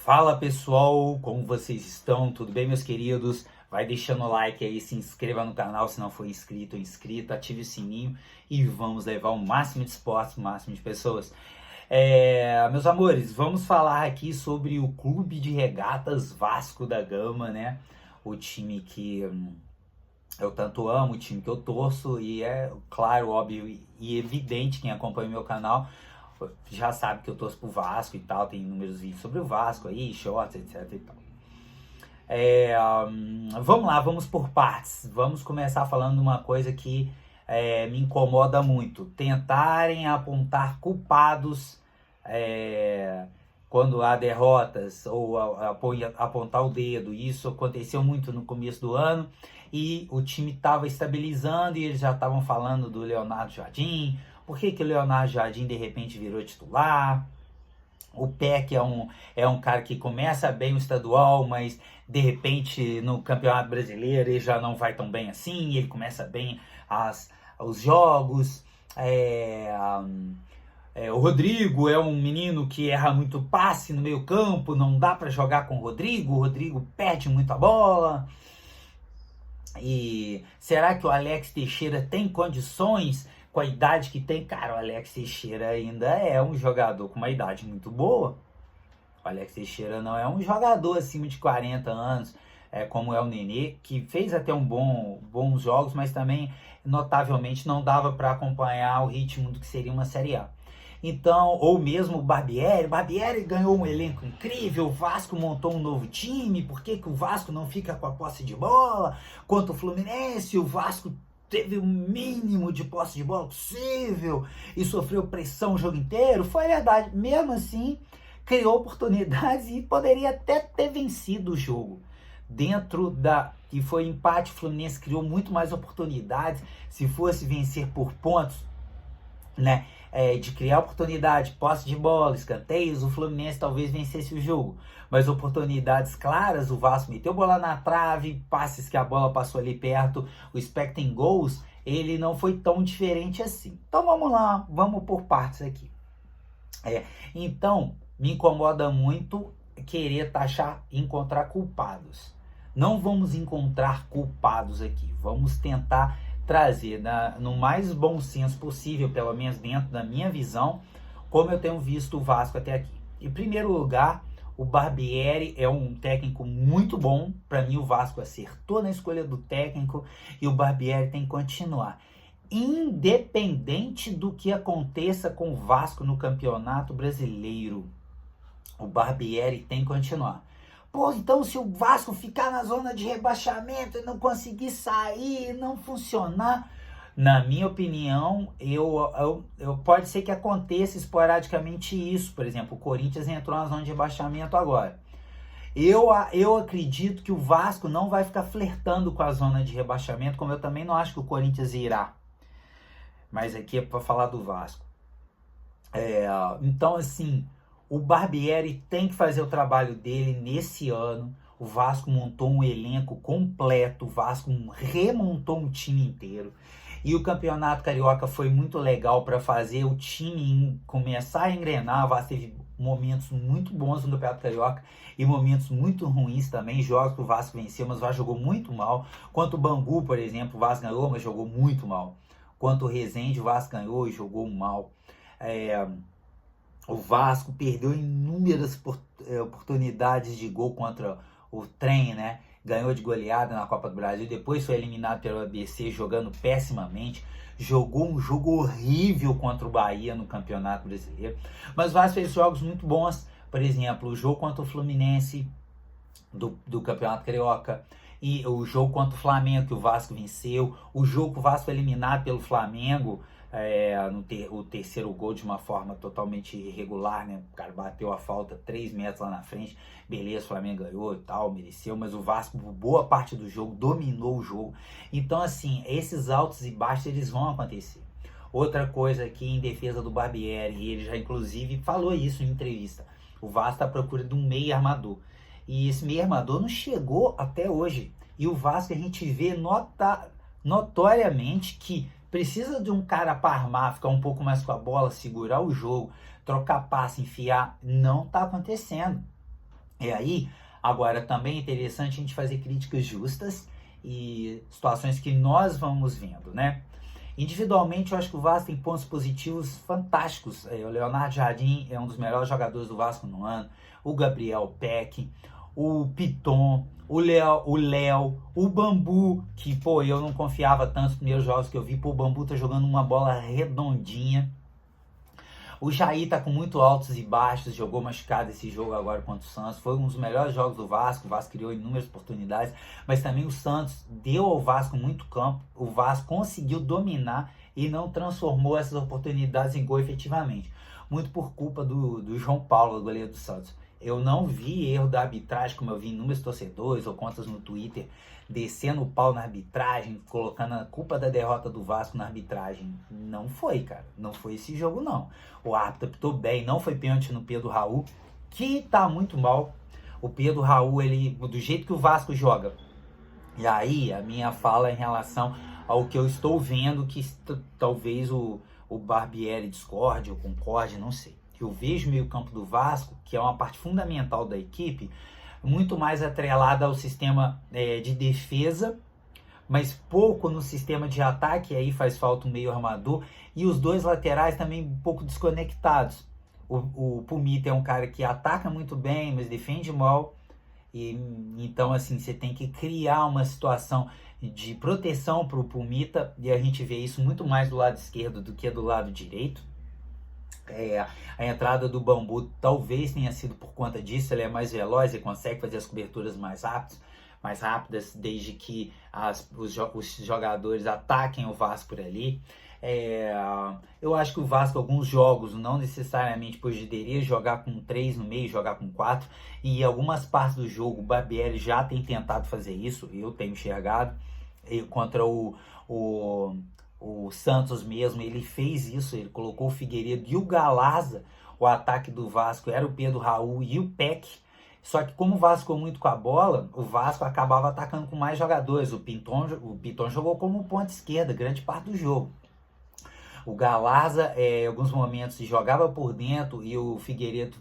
Fala pessoal, como vocês estão? Tudo bem, meus queridos? Vai deixando o like aí, se inscreva no canal se não for inscrito ou inscrita, ative o sininho e vamos levar o máximo de esportes, o máximo de pessoas. Meus amores, vamos falar aqui sobre o Clube de Regatas Vasco da Gama, né? O time que eu tanto amo, o time que eu torço e é claro, óbvio e evidente quem acompanha o meu canal já sabe que eu torço pro Vasco e tal, tem inúmeros vídeos sobre o Vasco aí, shorts, etc e tal. Vamos lá, vamos por partes. Vamos começar falando de uma coisa que me incomoda muito. Tentarem apontar culpados quando há derrotas ou apontar o dedo. Isso aconteceu muito no começo do ano e o time estava estabilizando e eles já estavam falando do Leonardo Jardim. Por que o Leonardo Jardim de repente virou titular? O Peck é um cara que começa bem o estadual, mas de repente no Campeonato Brasileiro ele já não vai tão bem assim, ele começa bem os jogos. O Rodrigo é um menino que erra muito passe no meio campo, não dá para jogar com o Rodrigo perde muito a bola. E será que o Alex Teixeira tem condições com a idade que tem? Cara, o Alex Teixeira ainda é um jogador com uma idade muito boa. O Alex Teixeira não é um jogador acima de 40 anos, como é o Nenê, que fez até bons jogos, mas também notavelmente não dava para acompanhar o ritmo do que seria uma Série A. Então, ou mesmo o Barbieri ganhou um elenco incrível, o Vasco montou um novo time, por que o Vasco não fica com a posse de bola? Contra o Fluminense, o Vasco teve o mínimo de posse de bola possível e sofreu pressão o jogo inteiro. Foi verdade, mesmo assim, criou oportunidades e poderia até ter vencido o jogo. Que foi empate, o Fluminense criou muito mais oportunidades. Se fosse vencer por pontos, né, de criar oportunidade, posse de bola, escanteios, o Fluminense talvez vencesse o jogo. Mas oportunidades claras, o Vasco meteu bola na trave, passes que a bola passou ali perto, o expecting goals, ele não foi tão diferente assim. Então vamos lá, vamos por partes aqui. Então, me incomoda muito querer encontrar culpados. Não vamos encontrar culpados aqui, vamos tentar trazer no mais bom senso possível, pelo menos dentro da minha visão, como eu tenho visto o Vasco até aqui. Em primeiro lugar, o Barbieri é um técnico muito bom. Para mim, o Vasco acertou na escolha do técnico e o Barbieri tem que continuar. Independente do que aconteça com o Vasco no Campeonato Brasileiro, o Barbieri tem que continuar. Pô, então se o Vasco ficar na zona de rebaixamento e não conseguir sair, não funcionar, na minha opinião, pode ser que aconteça esporadicamente isso. Por exemplo, o Corinthians entrou na zona de rebaixamento agora. Eu acredito que o Vasco não vai ficar flertando com a zona de rebaixamento, como eu também não acho que o Corinthians irá. Mas aqui é para falar do Vasco. Então, assim, o Barbieri tem que fazer o trabalho dele nesse ano. O Vasco montou um elenco completo, o Vasco remontou um time inteiro. E o Campeonato Carioca foi muito legal para fazer o time começar a engrenar. O Vasco teve momentos muito bons no Campeonato Carioca e momentos muito ruins também. Jogos que o Vasco venceu, mas o Vasco jogou muito mal. Quanto o Bangu, por exemplo, o Vasco ganhou, mas jogou muito mal. Quanto o Resende, o Vasco ganhou e jogou mal. O Vasco perdeu inúmeras oportunidades de gol contra o Trem, né? Ganhou de goleada na Copa do Brasil, depois foi eliminado pelo ABC jogando pessimamente, jogou um jogo horrível contra o Bahia no Campeonato Brasileiro. Mas o Vasco fez jogos muito bons, por exemplo, o jogo contra o Fluminense do Campeonato Carioca, e o jogo contra o Flamengo que o Vasco venceu, o jogo que o Vasco foi eliminado pelo Flamengo, o terceiro gol de uma forma totalmente irregular, né? O cara bateu a falta 3 metros lá na frente, beleza, o Flamengo ganhou e tal, mereceu, mas o Vasco, boa parte do jogo, dominou o jogo. Então, assim, esses altos e baixos, eles vão acontecer. Outra coisa aqui em defesa do Barbieri, ele já inclusive falou isso em entrevista, o Vasco está à procura de um meio armador, e esse meio armador não chegou até hoje, e o Vasco a gente vê notoriamente que precisa de um cara para armar, ficar um pouco mais com a bola, segurar o jogo, trocar passe, enfiar. Não está acontecendo. E aí, agora também é interessante a gente fazer críticas justas e situações que nós vamos vendo, né? Individualmente, eu acho que o Vasco tem pontos positivos fantásticos. O Leonardo Jardim é um dos melhores jogadores do Vasco no ano. O Gabriel Peck, o Piton, o Léo, o Bambu, que, pô, eu não confiava tanto nos primeiros jogos que eu vi. Pô, o Bambu tá jogando uma bola redondinha. O Jair tá com muito altos e baixos, jogou machucado esse jogo agora contra o Santos. Foi um dos melhores jogos do Vasco, o Vasco criou inúmeras oportunidades, mas também o Santos deu ao Vasco muito campo. O Vasco conseguiu dominar e não transformou essas oportunidades em gol efetivamente. Muito por culpa do João Paulo, goleiro do Santos. Eu não vi erro da arbitragem, como eu vi inúmeros torcedores ou contas no Twitter descendo o pau na arbitragem, colocando a culpa da derrota do Vasco na arbitragem. Não foi, cara. Não foi esse jogo, não. O árbitro apitou bem, não foi pênalti no Pedro Raul, que tá muito mal. O Pedro Raul, ele, do jeito que o Vasco joga. E aí, a minha fala em relação ao que eu estou vendo, que talvez o Barbieri discorde ou concorde, não sei. Eu vejo o meio-campo do Vasco, que é uma parte fundamental da equipe, muito mais atrelada ao sistema de defesa, mas pouco no sistema de ataque, aí faz falta um meio armador, e os dois laterais também um pouco desconectados. O Pumita é um cara que ataca muito bem, mas defende mal, e então assim, você tem que criar uma situação de proteção para o Pumita, e a gente vê isso muito mais do lado esquerdo do que do lado direito. A entrada do Bambu talvez tenha sido por conta disso, ele é mais veloz e consegue fazer as coberturas mais rápidas desde que os jogadores ataquem o Vasco por ali. Eu acho que o Vasco, alguns jogos, não necessariamente poderia jogar com 3 no meio, jogar com 4, e em algumas partes do jogo o Barbieri já tem tentado fazer isso, eu tenho enxergado, contra o Santos mesmo, ele fez isso, ele colocou o Figueiredo e o Galarza. O ataque do Vasco era o Pedro Raul e o Peck. Só que como o Vasco ficou muito com a bola, o Vasco acabava atacando com mais jogadores. O Piton jogou como ponta esquerda grande parte do jogo. O Galarza, em alguns momentos, jogava por dentro e o Figueiredo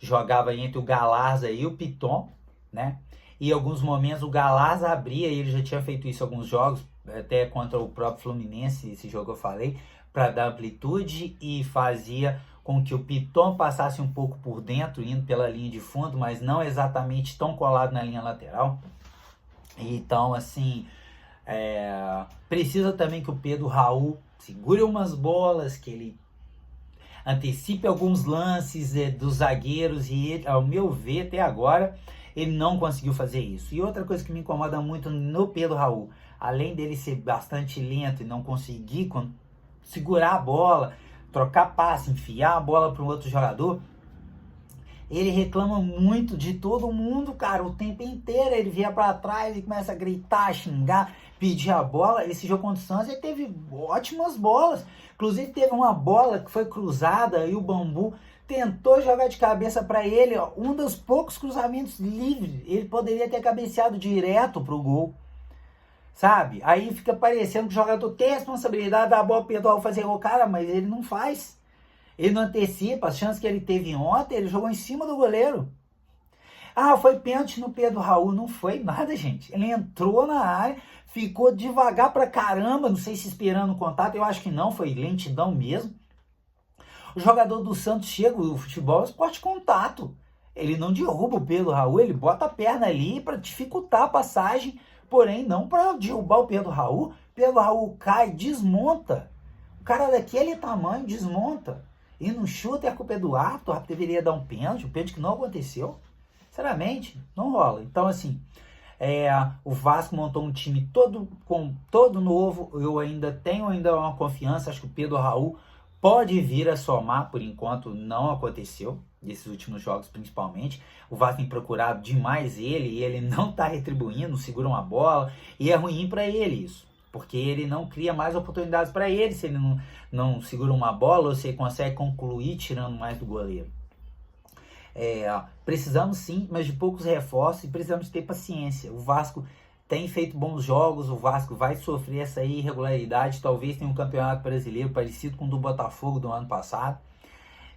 jogava entre o Galarza e o Piton, né? E em alguns momentos o Galarza abria, e ele já tinha feito isso em alguns jogos, até contra o próprio Fluminense, esse jogo eu falei, para dar amplitude, e fazia com que o Piton passasse um pouco por dentro, indo pela linha de fundo, mas não exatamente tão colado na linha lateral. Então, assim, precisa também que o Pedro Raul segure umas bolas, que ele antecipe alguns lances dos zagueiros, e ele, ao meu ver, até agora, ele não conseguiu fazer isso. E outra coisa que me incomoda muito no Pedro Raul, além dele ser bastante lento e não conseguir segurar a bola, trocar passe, enfiar a bola para um outro jogador, ele reclama muito de todo mundo, cara, o tempo inteiro. Ele via para trás e começa a gritar, xingar, pedir a bola. Esse jogo contra o Santos, ele teve ótimas bolas. Inclusive teve uma bola que foi cruzada e o Bambu tentou jogar de cabeça para ele, ó, um dos poucos cruzamentos livres. Ele poderia ter cabeceado direto pro gol, sabe? Aí fica parecendo que o jogador tem a responsabilidade da bola Pedro Raul fazer gol, cara, mas ele não faz. Ele não antecipa as chances que ele teve ontem, ele jogou em cima do goleiro. Ah, foi pênalti no Pedro Raul. Não foi nada, gente. Ele entrou na área, ficou devagar pra caramba, não sei se esperando o contato, eu acho que não, foi lentidão mesmo. O jogador do Santos chega, o futebol é esporte de contato. Ele não derruba o Pedro Raul, ele bota a perna ali para dificultar a passagem, porém não para derrubar o Pedro Raul. Pedro Raul cai, desmonta. O cara daquele tamanho desmonta. E não chuta, é a culpa do árbitro. O árbitro deveria dar um pênalti, que não aconteceu. Sinceramente, não rola. Então, assim, o Vasco montou um time todo novo. Eu ainda tenho uma confiança. Acho que o Pedro Raul pode vir a somar, por enquanto não aconteceu, nesses últimos jogos principalmente. O Vasco tem procurado demais ele, e ele não está retribuindo, segura uma bola, e é ruim para ele isso, porque ele não cria mais oportunidades para ele, se ele não segura uma bola, ou se ele consegue concluir tirando mais do goleiro. Precisamos sim, mas de poucos reforços, e precisamos ter paciência. O Vasco tem feito bons jogos, o Vasco vai sofrer essa irregularidade, talvez tenha um campeonato brasileiro parecido com o do Botafogo do ano passado,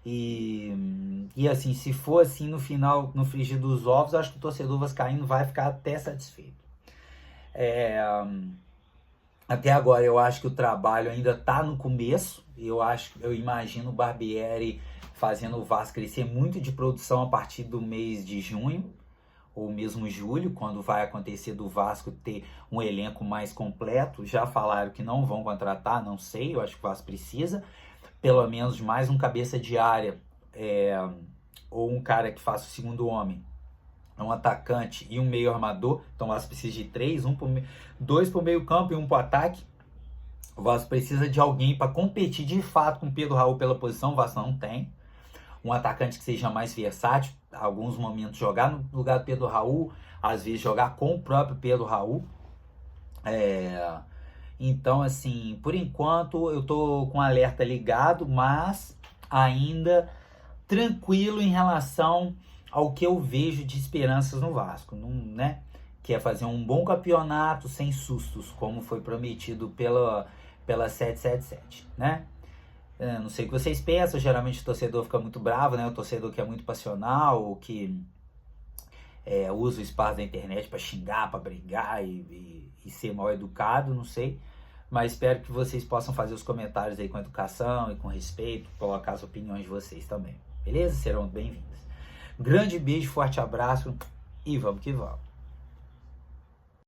E assim, se for assim no final, no frigir dos ovos, acho que o torcedor vascaíno vai ficar até satisfeito. Até agora eu acho que o trabalho ainda está no começo. Eu imagino o Barbieri fazendo o Vasco crescer muito de produção a partir do mês de junho ou mesmo julho, quando vai acontecer do Vasco ter um elenco mais completo. Já falaram que não vão contratar, não sei, eu acho que o Vasco precisa pelo menos de mais um cabeça de área, ou um cara que faça o segundo homem, um atacante e um meio armador. Então o Vasco precisa de três, dois para o meio campo e um para o ataque. O Vasco precisa de alguém para competir de fato com o Pedro Raul pela posição. O Vasco não tem um atacante que seja mais versátil, alguns momentos jogar no lugar do Pedro Raul, às vezes jogar com o próprio Pedro Raul. Então, assim, por enquanto eu tô com o alerta ligado, mas ainda tranquilo em relação ao que eu vejo de esperanças no Vasco, não, né? Que é fazer um bom campeonato sem sustos, como foi prometido pela 777, né? Não sei o que vocês pensam, geralmente o torcedor fica muito bravo, né? O torcedor que é muito passional, que usa o espaço da internet para xingar, para brigar e ser mal educado, não sei. Mas espero que vocês possam fazer os comentários aí com educação e com respeito, colocar as opiniões de vocês também. Beleza? Serão bem-vindas. Grande beijo, forte abraço e vamos que vamos.